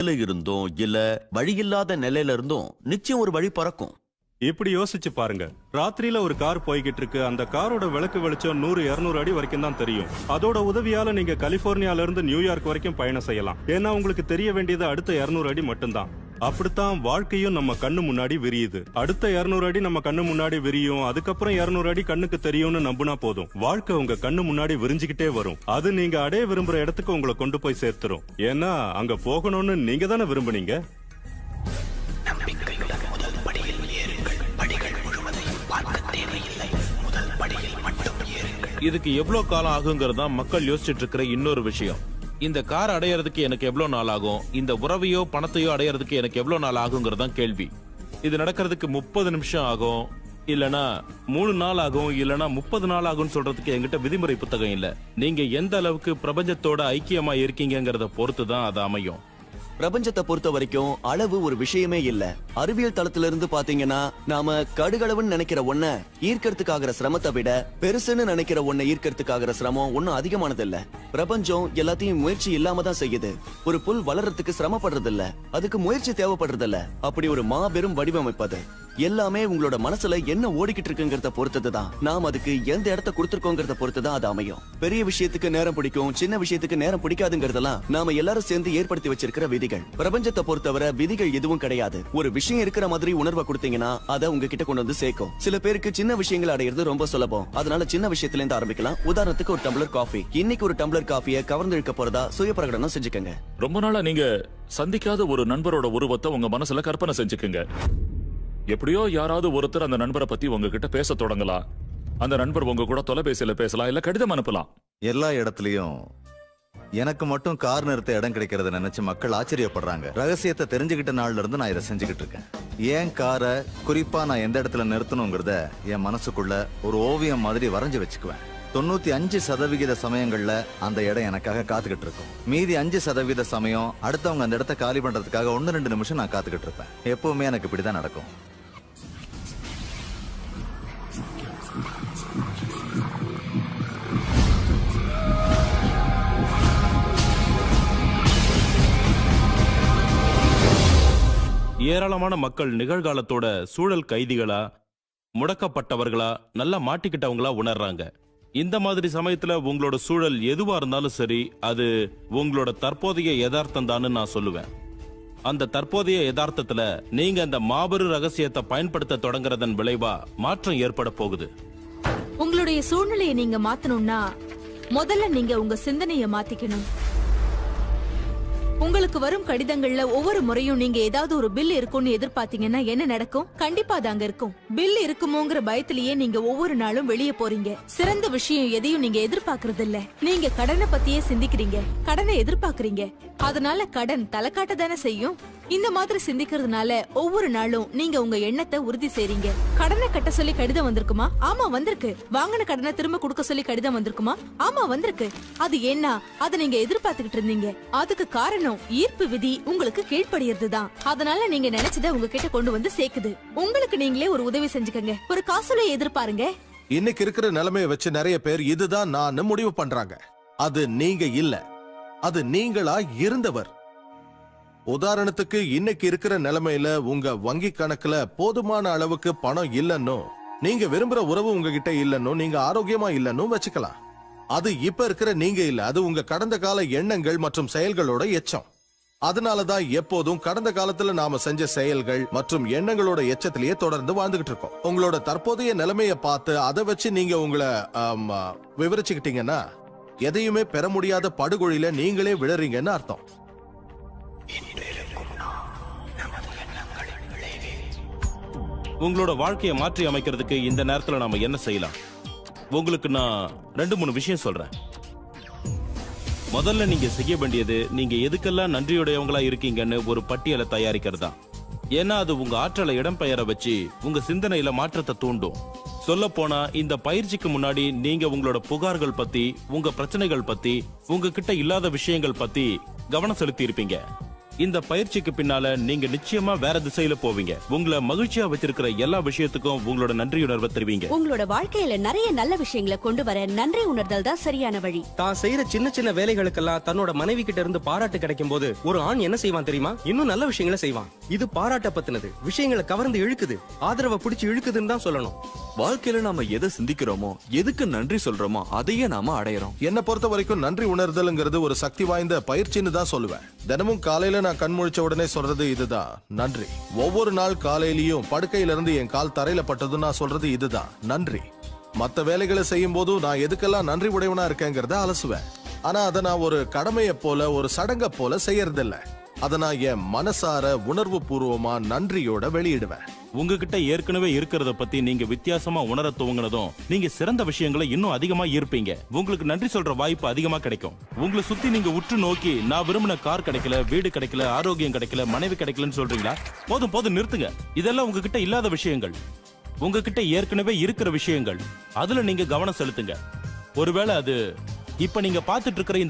இருந்தும் இல்ல வழியில்லாத நிலையில இருந்தும் நிச்சயம் ஒரு வழி பறக்கும். இப்படி யோசிச்சு பாருங்க. ராத்திரியில ஒரு கார் போய்கிட்டு இருக்கு. அந்த காரோட விளக்கு வெளிச்சம் 100-200 அடி வரைக்கும் தான் தெரியும். அதோட உதவியால நீங்க கலிபோர்னியால இருந்து நியூயார்க் வரைக்கும் பயணம் செய்யலாம். ஏன்னா உங்களுக்கு தெரிய வேண்டியது அடுத்த 200 அடி மட்டும்தான். அப்படித்தான் வாழ்க்கையும் நம்ம கண்ணு முன்னாடி விரியுது. அடுத்த 200 அடி நம்ம கண்ணு முன்னாடி விரியும். அதுக்கப்புறம் 200 அடி கண்ணுக்கு தெரியும்னு நம்பினா போதும். வாழ்க்கை உங்க கண்ணு முன்னாடி விரிஞ்சுக்கிட்டே வரும். அது நீங்க அடைய விரும்புற இடத்துக்கு உங்களை கொண்டு போய் சேர்த்துரும். ஏன்னா அங்க போகணும்னு நீங்க தானே விரும்புனீங்க. இதுக்கு எவ்வளவு காலம் ஆகுங்கிறதா மக்கள் யோசிச்சுட்டு இருக்கிற இன்னொரு விஷயம். இந்த கார் அடையறதுக்கு எனக்கு எவ்வளவு நாள் ஆகும், இந்த உறவையோ பணத்தையோ அடையறதுக்கு எனக்கு எவ்வளவு நாள் ஆகுங்கிறதான் கேள்வி. இது நடக்கிறதுக்கு 30 நிமிஷம் ஆகும், இல்லனா 3 நாள் ஆகும், இல்லனா 30 நாள் ஆகும்னு சொல்றதுக்கு என்கிட்ட விதிமுறை புத்தகம் இல்ல. நீங்க எந்த அளவுக்கு பிரபஞ்சத்தோட ஐக்கியமா இருக்கீங்கிறத பொறுத்து தான் அது அமையும். பிரபஞ்சத்தை பொறுத்த வரைக்கும் அளவு ஒரு விஷயமே இல்ல. அறிவியல் தளத்துல இருந்து பாத்தீங்கன்னா நாம கடுகளவுன்னு நினைக்கிற ஒன்ன ஈர்க்கிறதுக்காகிற சிரமத்தை விட பெருசுன்னு நினைக்கிற ஒன்ன ஈர்க்கிறதுக்காகிற சிரமம் ஒன்னும் அதிகமானது இல்ல. பிரபஞ்சம் எல்லாத்தையும் முயற்சி இல்லாம தான் செய்யுது. ஒரு புல் வளர்றதுக்கு சிரமப்படுறது இல்ல, அதுக்கு முயற்சி தேவைப்படுறது இல்ல. அப்படி ஒரு மாபெரும் வடிவமைப்பது. எல்லாமே உங்களோட மனசுல என்ன ஓடிக்கிட்டு இருக்குங்கிறத பொறுத்ததுதான். நாம் அதுக்கு எந்த இடத்த கொடுத்திருக்கோங்கிறத பொறுத்துதான் அது அமையும். பெரிய விஷயத்துக்கு நேரம் பிடிக்கும், சின்ன விஷயத்துக்கு நேரம் பிடிக்காதுங்கிறதெல்லாம் நாம எல்லாரும் சேர்ந்து ஏற்படுத்தி வச்சிருக்கிற விதிகள். பிரபஞ்சத்தை பொறுத்தவரை விதிகள் எதுவும் கிடையாது. ஒரு விஷயம் இருக்கிற மாதிரி உணர்வை கொடுத்தீங்கன்னா அதை உங்ககிட்ட கொண்டு வந்து சேர்க்கும். சில பேருக்கு சின்ன விஷயங்கள் அடையிறது ரொம்ப சுலபம். அதனால சின்ன விஷயத்துல இருந்து ஆரம்பிக்கலாம். உதாரணத்துக்கு ஒரு டம்ளர் காஃபி. இன்னைக்கு ஒரு டம்ளர் காஃபியை கவர்ந்திழுக்க போறதா சுய பிரகடனம் செஞ்சுக்கங்க. ரொம்ப நாளா நீங்க சந்திக்காத ஒரு நண்பரோட உருவத்தை உங்க மனசுல கற்பனை செஞ்சுக்கங்க. எப்படியோ யாராவது ஒருத்தர் அந்த நண்பரை பத்தி உங்ககிட்ட பேச தொடங்கலாம். அந்த நண்பர் உங்க கூட தொலைபேசியில பேசலாம், இல்ல கடிதம் அனுப்பலாம். எல்லா இடத்துலயும் எனக்கு மட்டும் கார் நிறுத்த இடம் கிடைக்கிறத நினைச்சு மக்கள் ஆச்சரியப்படுறாங்க. ரகசியத்தை தெரிஞ்சுக்கிட்ட நாள்ல இருந்து நான் இதை செஞ்சுக்கிட்டு இருக்கேன். ஏன் காரை குறிப்பா நான் எந்த இடத்துல நிறுத்தணுங்கிறத என் மனசுக்குள்ள ஒரு ஓவியம் மாதிரி வரைஞ்சு வச்சுக்குவேன். 95% சமயங்கள்ல அந்த இடம் எனக்காக காத்துக்கிட்டு இருக்கும். மீதி 5% சமயம் அடுத்தவங்க அந்த இடத்த காலி பண்றதுக்காக 1-2 நிமிஷம் நான் காத்துக்கிட்டு இருப்பேன். எப்பவுமே எனக்கு இப்படிதான் நடக்கும். ஏராளமான மக்கள் நிகழ்காலத்தோட சூழல் கைதிகளா, முடக்கப்பட்டவர்களா, நல்லா மாட்டிக்கிட்டவங்களா உணர்றாங்க. இந்த மாதிரி சமயத்துல உங்களோட சூழல் எதுவா இருந்தாலும் சரி, அது உங்களோட தற்போதைய யதார்த்தம் தான் நான் சொல்லுவேன். அந்த தற்போதைய யதார்த்தத்துல நீங்க அந்த மாபெரும் ரகசியத்தை பயன்படுத்த தொடங்குறதன் விளைவா மாற்றம் ஏற்பட போகுது. உங்களுடைய சூழ்நிலையை நீங்க மாத்தணும்னா முதல்ல நீங்க உங்க சிந்தனையை மாத்திக்கணும். உங்களுக்கு வரும் கடிதங்கள்ல ஒவ்வொரு முறையும் நீங்க ஏதாவது ஒரு பில் இருக்கும்னு எதிர்பார்த்தீங்கன்னா என்ன நடக்கும்? கண்டிப்பா அது அங்க இருக்கும். பில் இருக்குமோங்கிற பயத்திலேயே நீங்க ஒவ்வொரு நாளும் வெளியே போறீங்க. சிறந்த விஷயம் எதையும் நீங்க எதிர்பார்க்கறது இல்ல. நீங்க கடனை பத்தியே சிந்திக்கிறீங்க, கடனை எதிர்பார்க்கறீங்க. அதனால கடன் தலைக்காட்ட தானே செய்யும். இந்த மாதிரி சிந்திக்கிறதுனால ஒவ்வொரு நாளும் நீங்க உங்க எண்ணத்தை உறுதி செய்றீங்க. கடனை கட்ட சொல்லி கடிதம் வந்திருக்குமா? ஆமா வந்திருக்கு. வாங்கின கடனை திரும்ப கொடுக்க சொல்லி கடிதம் வந்திருக்குமா? ஆமா வந்திருக்கு. அது என்ன? அதை நீங்க எதிர்பார்த்துக்கிட்டு இருந்தீங்க. அதுக்கு காரணம் ஈர்ப்பு விதி உங்களுக்கு கீழ்ப்படியறதுதான். அதனால நீங்க நினைச்சதை உங்ககிட்ட கொண்டு வந்து சேர்க்குது. உங்களுக்கு நீங்களே ஒரு உதவி செஞ்சுக்கங்க. ஒரு காசோலை எதிர்பாருங்க. இன்னைக்கு இருக்கிற நிலைமையை வச்சு நிறைய பேர் இதுதான் நான் முடிவு பண்றாங்க. அது நீங்க இல்ல, அது நீங்களா இருந்தவர். உதாரணத்துக்கு இன்னைக்கு இருக்கிற நிலைமையில உங்க வங்கி கணக்குல போதுமான அளவுக்கு பணம் இல்லன்னு, நீங்க விரும்புற உறவு உங்ககிட்ட இல்லன்னு, நீங்க ஆரோக்கியமா இல்லன்னு வச்சுக்கலாம். அது இப்ப இருக்கிற நீங்க இல்ல, அது உங்க கடந்த கால எண்ணங்கள் மற்றும் செயல்களோட எச்சம். அதனாலதான் எப்போதும் கடந்த காலத்துல நாம செஞ்ச செயல்கள் மற்றும் எண்ணங்களோட எச்சத்திலேயே தொடர்ந்து வாழ்ந்துகிட்டு இருக்கோம். உங்களோட தற்போதைய நிலைமைய பார்த்து அதை வச்சு நீங்க உங்களை விவரிச்சுக்கிட்டீங்கன்னா எதையுமே பெற முடியாத படுகொழில நீங்களே விழறீங்கன்னு அர்த்தம். உங்களோட வாழ்க்கையை மாற்றி அமைக்கிறதுக்கு இந்த நேரத்துல நாம என்ன செய்யலாம்? உங்களுக்கு நான் 2-3 விஷயம் சொல்றேன். முதல்ல நீங்க செய்ய வேண்டியது, நீங்க எதுக்கெல்லாம் நன்றியுடையவங்களா இருக்கீங்கன்னு ஒரு பட்டியலை தயாரிக்கிறதா. ஏன்னா அது உங்க ஆற்றலை இடம்பெயர வச்சு உங்க சிந்தனையில மாற்றத்தை தூண்டும். சொல்ல போனா இந்த பயிற்சிக்கு முன்னாடி நீங்க உங்களோட புகார்கள் பத்தி, உங்க பிரச்சனைகள் பத்தி, உங்ககிட்ட இல்லாத விஷயங்கள் பத்தி கவனம் செலுத்தி இருப்பீங்க. இந்த பயிற்சிக்கு பின்னால நீங்க நிச்சயமா வேற திசையில போவீங்க. உங்களை மகிழ்ச்சியா வச்சிருக்கிற எல்லா விஷயத்துக்கும் உங்களோட நன்றியுணர்வை தெரிவிங்க. உங்களோட வாழ்க்கையில நிறைய நல்ல விஷயங்களை கொண்டு வர நன்றி உணர்தல் தான் சரியான வழி. தான் செய்யற சின்ன சின்ன வேலைகளுக்கெல்லாம் தன்னோட மனைவி கிட்ட இருந்து பாராட்டு கிடைக்கும் போது ஒரு ஆண் என்ன செய்வான் தெரியுமா? இன்னும் நல்ல விஷயங்களை செய்வான். இது பாராட்ட பத்தினது. விஷயங்களை கவர்ந்து இழுக்குது, ஆதரவை பிடிச்சு இழுக்குதுன்னு தான் சொல்லணும். வாழ்க்கையில நாம எதை சிந்திக்கிறோமோ, எதுக்கு நன்றி சொல்றோமோ, அதையே நாம அடையறோம். என்னை பொறுத்த வரைக்கும் நன்றி உணர்தல்ங்கிறது ஒரு சக்தி வாய்ந்த பயிற்சின்னு தான் சொல்லுவேன். தினமும் காலையில நான் கண் முழிச்ச உடனே சொல்றது இதுதான், நன்றி. ஒவ்வொரு நாள் காலையிலயும் படுக்கையில இருந்து என் கால் தரையில பட்டதும் நான் சொல்றது இதுதான், நன்றி. மத்த வேலைகளை செய்யும் போது நான் எதுக்கெல்லாம் நன்றி உடையவனா இருக்கேங்கிறத அலசுவேன். ஆனா அதை நான் ஒரு கடமையை போல, ஒரு சடங்க போல செய்யறதில்ல. அதை நான் என் மனசார உணர்வு பூர்வமா நன்றியோட வெளியிடுவேன். உங்ககிட்ட ஏற்கனவே இருக்கிறத பத்தி நீங்க வித்தியாசமா உணர துவங்கினதும் நீங்க சிறந்த விஷயங்களை இன்னும் அதிகமா ஈர்ப்பீங்க. உங்களுக்கு நன்றி சொல்ற வாய்ப்பு அதிகமா கிடைக்கும். உங்களை சுத்தி நீங்க உற்று நோக்கி நான் விரும்பின கார் கிடைக்கல, வீடு கிடைக்கல, ஆரோக்கியம் கிடைக்கல, மனைவி கிடைக்கலன்னு சொல்றீங்களா? போதும் போதும் நிறுத்துங்க. இதெல்லாம் உங்ககிட்ட இல்லாத விஷயங்கள். உங்ககிட்ட ஏற்கனவே இருக்கிற விஷயங்கள். அதுல நீங்க கவனம் செலுத்துங்க. ஒருவேளை அது இப்ப நீங்க பாத்துட்டு இருக்கிற இந்த